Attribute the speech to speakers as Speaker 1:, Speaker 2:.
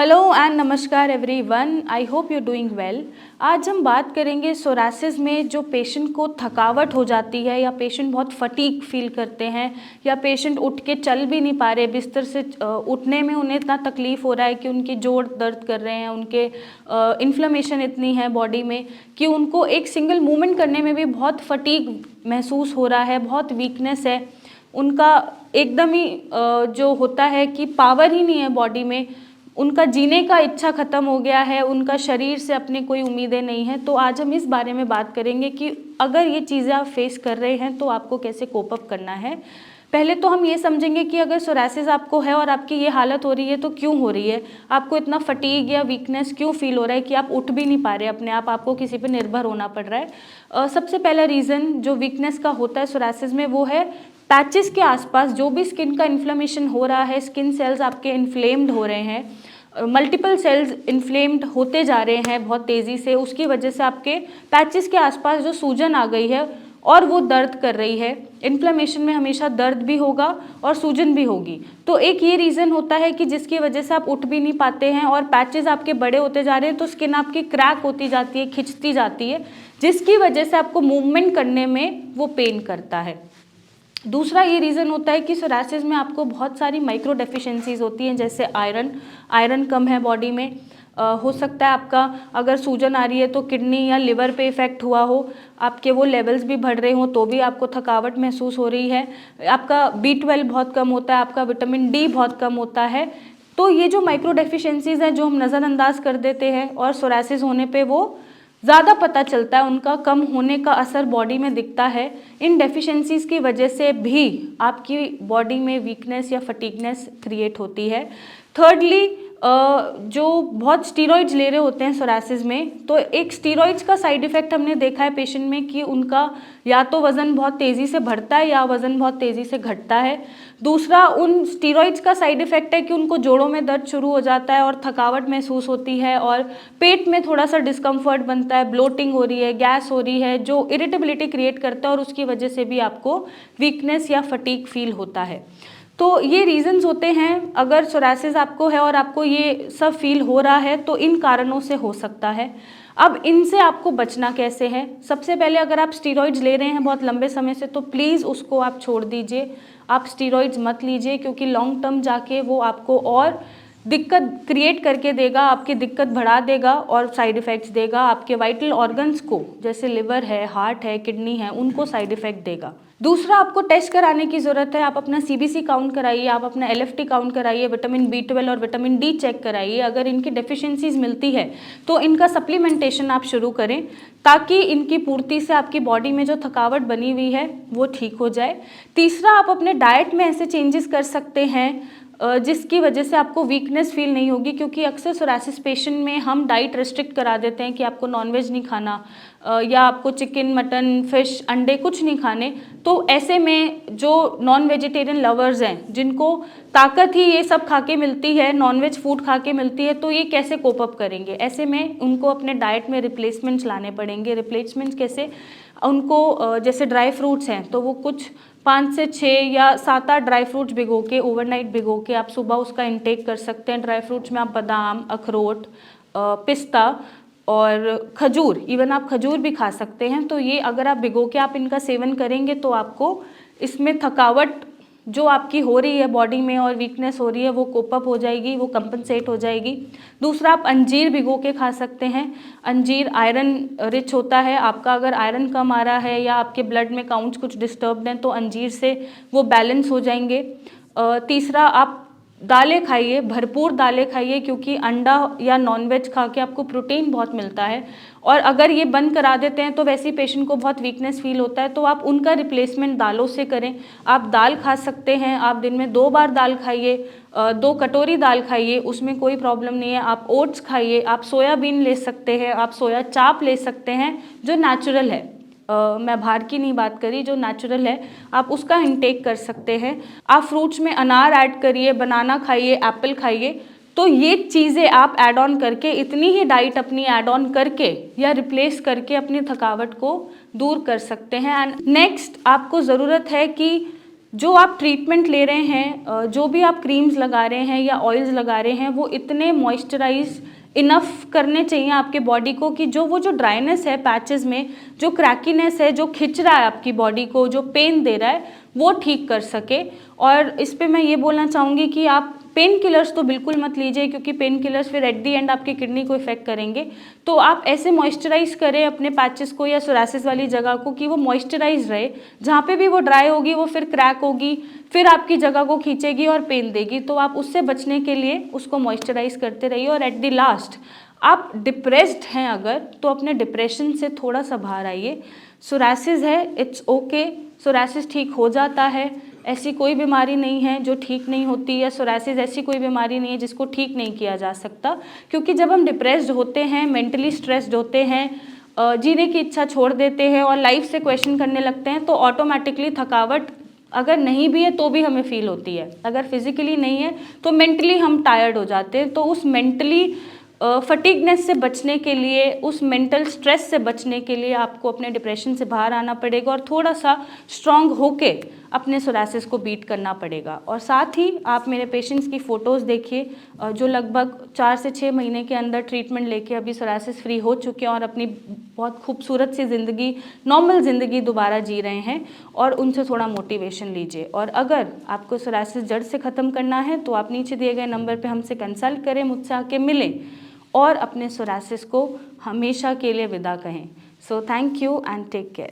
Speaker 1: Hello and नमस्कार everyone, I hope you doing well. आज हम बात करेंगे सोरासिस में जो पेशेंट को थकावट हो जाती है या पेशेंट बहुत फटीग फील करते हैं या पेशेंट उठ के चल भी नहीं पा रहे, बिस्तर से उठने में उन्हें इतना तकलीफ़ हो रहा है कि उनके जोड़ दर्द कर रहे हैं, उनके इन्फ्लेमेशन इतनी है बॉडी में कि उनको एक सिंगल मूवमेंट करने में भी बहुत फटीग महसूस हो रहा है, बहुत वीकनेस है, उनका एकदम ही जो होता है कि पावर ही नहीं है बॉडी में, उनका जीने का इच्छा ख़त्म हो गया है, उनका शरीर से अपनी कोई उम्मीदें नहीं हैं। तो आज हम इस बारे में बात करेंगे कि अगर ये चीज़ें आप फेस कर रहे हैं तो आपको कैसे कोप अप करना है। पहले तो हम ये समझेंगे कि अगर सोरासिस आपको है और आपकी ये हालत हो रही है तो क्यों हो रही है, आपको इतना फटीग या वीकनेस क्यों फील हो रहा है कि आप उठ भी नहीं पा रहे अपने आप, आपको किसी पे निर्भर होना पड़ रहा है। सबसे पहला रीज़न जो वीकनेस का होता है सोरासिस में वो है पैचेस के आसपास जो भी स्किन का इन्फ्लेमेशन हो रहा है, स्किन सेल्स आपके इन्फ्लेम्ड हो रहे हैं, मल्टीपल सेल्स इन्फ्लेम्ड होते जा रहे हैं बहुत तेज़ी से, उसकी वजह से आपके पैचेस के आसपास जो सूजन आ गई है और वो दर्द कर रही है। इन्फ्लेमेशन में हमेशा दर्द भी होगा और सूजन भी होगी। तो एक ये रीज़न होता है कि जिसकी वजह से आप उठ भी नहीं पाते हैं और पैचेस आपके बड़े होते जा रहे हैं, तो स्किन आपकी क्रैक होती जाती है, खिंचती जाती है, जिसकी वजह से आपको मूवमेंट करने में वो पेन करता है। दूसरा ये रीज़न होता है कि सोरासिस में आपको बहुत सारी माइक्रो डेफिशिएंसीज होती हैं, जैसे आयरन कम है बॉडी में। हो सकता है आपका अगर सूजन आ रही है तो किडनी या लिवर पे इफ़ेक्ट हुआ हो, आपके वो लेवल्स भी बढ़ रहे हों तो भी आपको थकावट महसूस हो रही है। आपका B12 बहुत कम होता है, आपका विटामिन D बहुत कम होता है। तो ये जो माइक्रो डेफिशिएंसीज हैं जो हम नज़रअंदाज कर देते हैं और सोरासिस होने पे वो ज़्यादा पता चलता है, उनका कम होने का असर बॉडी में दिखता है। इन डेफिशिएंसीज की वजह से भी आपकी बॉडी में वीकनेस या फटीगनेस क्रिएट होती है। थर्डली, जो बहुत स्टीरॉइड्स ले रहे होते हैं सोरासिस में, तो एक स्टीरॉइड्स का साइड इफ़ेक्ट हमने देखा है पेशेंट में कि उनका या तो वज़न बहुत तेज़ी से बढ़ता है या वज़न बहुत तेज़ी से घटता है। दूसरा, उन स्टीरॉइड्स का साइड इफ़ेक्ट है कि उनको जोड़ों में दर्द शुरू हो जाता है और थकावट महसूस होती है और पेट में थोड़ा सा डिस्कम्फर्ट बनता है, ब्लोटिंग हो रही है, गैस हो रही है, जो इरिटेबिलिटी क्रिएट करता है और उसकी वजह से भी आपको वीकनेस या फटीग फील होता है। तो ये रीज़न्स होते हैं। अगर सोरासिस आपको है और आपको ये सब फील हो रहा है तो इन कारणों से हो सकता है। अब इनसे आपको बचना कैसे है? सबसे पहले, अगर आप स्टीरॉइड्स ले रहे हैं बहुत लंबे समय से तो प्लीज़ उसको आप छोड़ दीजिए, आप स्टीरॉइड्स मत लीजिए, क्योंकि लॉन्ग टर्म जाके वो आपको और दिक्कत क्रिएट करके देगा, आपकी दिक्कत बढ़ा देगा और साइड इफ़ेक्ट्स देगा। आपके वाइटल ऑर्गन्स को, जैसे लिवर है, हार्ट है, किडनी है, उनको साइड इफ़ेक्ट देगा। दूसरा, आपको टेस्ट कराने की ज़रूरत है। आप अपना CBC काउंट कराइए, आप अपना LFT काउंट कराइए, विटामिन B12 और विटामिन D चेक कराइए। अगर इनकी डेफिशिएंसीज मिलती है तो इनका सप्लीमेंटेशन आप शुरू करें, ताकि इनकी पूर्ति से आपकी बॉडी में जो थकावट बनी हुई है वो ठीक हो जाए। तीसरा, आप अपने डाइट में ऐसे चेंजेस कर सकते हैं जिसकी वजह से आपको वीकनेस फील नहीं होगी, क्योंकि अक्सर सोरासिस पेशेंट में हम डाइट रेस्ट्रिक्ट करा देते हैं कि आपको नॉनवेज नहीं खाना या आपको चिकन, मटन, फिश, अंडे कुछ नहीं खाने। तो ऐसे में जो नॉन वेजिटेरियन लवर्स हैं, जिनको ताकत ही ये सब खा के मिलती है, नॉनवेज फूड खा के मिलती है, तो ये कैसे कोप अप करेंगे? ऐसे में उनको अपने डाइट में रिप्लेसमेंट्स लाने पड़ेंगे। रिप्लेसमेंट्स कैसे? उनको जैसे ड्राई फ्रूट्स हैं तो वो कुछ 5 से 6 या 7-8 ड्राई फ्रूट्स भिगो के, ओवरनाइट भिगो के आप सुबह उसका इंटेक कर सकते हैं। ड्राई फ्रूट्स में आप बादाम, अखरोट, पिस्ता और खजूर, इवन आप खजूर भी खा सकते हैं। तो ये अगर आप भिगो के आप इनका सेवन करेंगे तो आपको इसमें थकावट जो आपकी हो रही है बॉडी में और वीकनेस हो रही है वो कोप अप हो जाएगी, वो कंपनसेट हो जाएगी। दूसरा, आप अंजीर भिगो के खा सकते हैं। अंजीर आयरन रिच होता है। आपका अगर आयरन कम आ रहा है या आपके ब्लड में काउंट्स कुछ डिस्टर्ब्ड हैं तो अंजीर से वो बैलेंस हो जाएंगे। तीसरा, आप दालें खाइए, भरपूर दालें खाइए, क्योंकि अंडा या नॉनवेज खा के आपको प्रोटीन बहुत मिलता है और अगर ये बंद करा देते हैं तो वैसे पेशेंट को बहुत वीकनेस फील होता है, तो आप उनका रिप्लेसमेंट दालों से करें। आप दाल खा सकते हैं, आप दिन में 2 बार दाल खाइए, 2 कटोरी दाल खाइए, उसमें कोई प्रॉब्लम नहीं है। आप ओट्स खाइए, आप सोयाबीन ले सकते हैं, आप सोया चाप ले सकते हैं जो नेचुरल है। मैं बाहर की नहीं बात करी, जो नेचुरल है आप उसका इंटेक कर सकते हैं। आप फ्रूट्स में अनार ऐड करिए, बनाना खाइए, एप्पल खाइए। तो ये चीज़ें आप ऐड ऑन करके, इतनी ही डाइट अपनी ऐड ऑन करके या रिप्लेस करके अपनी थकावट को दूर कर सकते हैं। एंड नेक्स्ट, आपको ज़रूरत है कि जो आप ट्रीटमेंट ले रहे हैं, जो भी आप क्रीम्स लगा रहे हैं या ऑयल्स लगा रहे हैं, वो इतने मॉइस्चराइज इनफ करने चाहिए आपके बॉडी को कि जो वो जो ड्राइनेस है पैचेस में, जो क्रैकीनेस है, जो खिंच रहा है आपकी बॉडी को, जो पेन दे रहा है, वो ठीक कर सके। और इस पे मैं ये बोलना चाहूँगी कि आप पेन किलर्स तो बिल्कुल मत लीजिए, क्योंकि पेन किलर्स फिर एट दी एंड आपकी किडनी को इफेक्ट करेंगे। तो आप ऐसे मॉइस्चराइज करें अपने पैचेस को या सोरासिस वाली जगह को कि वो मॉइस्चराइज रहे। जहाँ पे भी वो ड्राई होगी वो फिर क्रैक होगी, फिर आपकी जगह को खींचेगी और पेन देगी। तो आप उससे बचने के लिए उसको मॉइस्चराइज करते रहिए। और एट द लास्ट, आप डिप्रेस्ड हैं अगर, तो अपने डिप्रेशन से थोड़ा सा बाहर आइए। सोरासिस है, इट्स ओके, सोरासिस ठीक हो जाता है। ऐसी कोई बीमारी नहीं है जो ठीक नहीं होती, या सोरासिस ऐसी कोई बीमारी नहीं है जिसको ठीक नहीं किया जा सकता। क्योंकि जब हम डिप्रेस्ड होते हैं, मेंटली स्ट्रेस्ड होते हैं, जीने की इच्छा छोड़ देते हैं और लाइफ से क्वेश्चन करने लगते हैं, तो ऑटोमेटिकली थकावट अगर नहीं भी है तो भी हमें फील होती है। अगर फिजिकली नहीं है तो मेंटली हम टायर्ड हो जाते हैं। तो उस मेंटली फटीगनेस से बचने के लिए, उस मेंटल स्ट्रेस से बचने के लिए आपको अपने डिप्रेशन से बाहर आना पड़ेगा और थोड़ा सा स्ट्रांग होके अपने सोरासिस को बीट करना पड़ेगा। और साथ ही आप मेरे पेशेंट्स की फ़ोटोज़ देखिए, जो लगभग 4 से 6 महीने के अंदर ट्रीटमेंट लेके अभी सोरासिस फ्री हो चुके हैं और अपनी बहुत खूबसूरत सी ज़िंदगी, नॉर्मल ज़िंदगी दोबारा जी रहे हैं। और उनसे थोड़ा मोटिवेशन लीजिए। और अगर आपको सोरासिस जड़ से ख़त्म करना है तो आप नीचे दिए गए नंबर पर हमसे कंसल्ट करें, मुझसे आके मिलें और अपने सोरासिस को हमेशा के लिए विदा कहें। So thank you and take care.